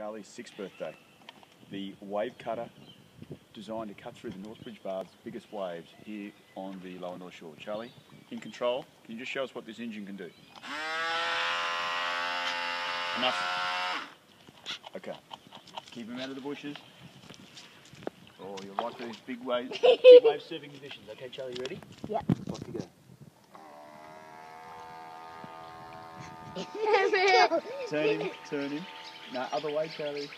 Charlie's 6th birthday. The wave cutter designed to cut through the Northbridge Bar's biggest waves here on the lower North Shore. Charlie, in control, can you just show us what this engine can do? Enough. Okay. Keep him out of the bushes. Oh, you'll like these big wave surfing conditions. Okay, Charlie, you ready? Yep. Off you go. Turn him. No, other way, Charlie.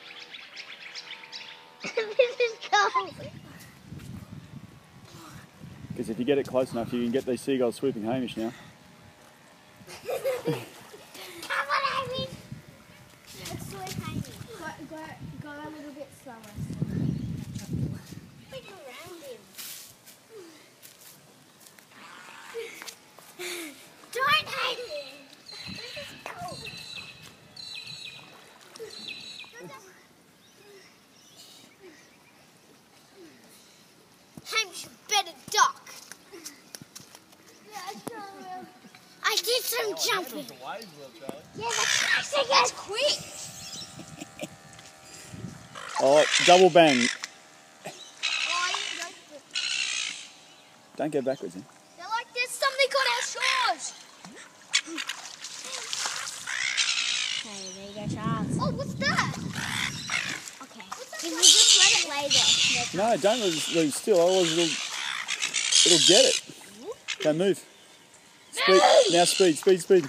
This is cold. Because if you get it close enough, you can get these seagulls swooping Hamish now. Come on, Amy. Let's swoop Amy. Go a little bit slower. Look around him. Don't hate it. This is cold. Hamish, you better duck. I did some jumping. Yeah, that's quick. Oh, double bang. Don't go backwards, eh? They're like, there's something on our shores. Hey, there you go, Charles. Oh, what's that? Okay. Can you just let it lay there? No, don't leave still, otherwise it'll get it. Okay, move. Speed. Now speed. I need speed.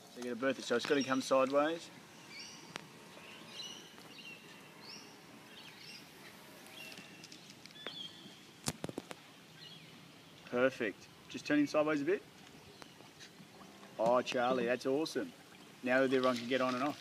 So you get a berth, so it's got to come sideways. Perfect. Just turn him sideways a bit. Oh, Charlie, that's awesome. Now everyone can get on and off.